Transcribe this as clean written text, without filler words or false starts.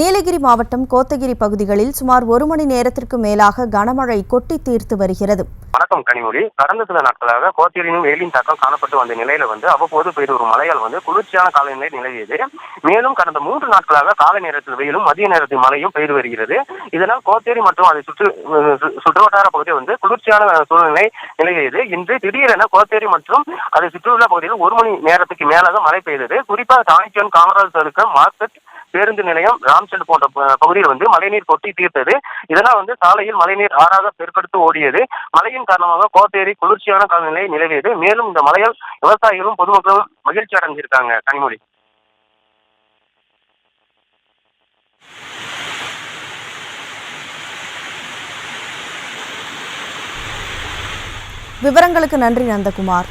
நீலகிரி மாவட்டம் கோத்தகிரி பகுதிகளில் சுமார் 1 மணி நேரத்திற்கு மேலாக கனமழை கொட்டி தீர்த்து வருகிறது. வணக்கம் கனிமொழி. கடந்த சில நாட்களாக கோத்தகிரியும் வெயிலின் தாக்கம் காணப்பட்டு வந்த நிலையில அவ்வப்போது பெய்த ஒரு மழையால் குளிர்ச்சியான காலநிலை நிலவியது. மேலும் கடந்த 3 நாட்களாக காலை நேரத்தில் வெயிலும் மதிய நேரத்தில் மழையும் பெய்து வருகிறது. இதனால் கோத்தகிரி மற்றும் அதை சுற்றுவட்டார பகுதியில் குளிர்ச்சியான சூழ்நிலை நிலவியது. இன்று திடீரென கோத்தகிரி மற்றும் அதை சுற்றியுள்ள பகுதியில் 1 மணி நேரத்துக்கு மேலாக மழை பெய்தது. குறிப்பாக தாய்ச்சன், காமராஜ் சதுக்கம், மார்க்கெட், பேருந்து நிலையம், ராம்செட் போன்ற பகுதியில் மழைநீர் கொட்டி தீர்த்தது. இதனால் சாலையில் மழைநீர் ஆறாக பெருக்கெடுத்து ஓடியது. மழையின் காரணமாக கோத்தகிரி குளிர்ச்சியான காலநிலை நிலவியது. மேலும் இந்த மழையால் விவசாயிகளும் பொதுமக்களும் மகிழ்ச்சி அடைஞ்சிருக்காங்க. கனிமொழி. விவரங்களுக்கு நன்றி நந்தகுமார்.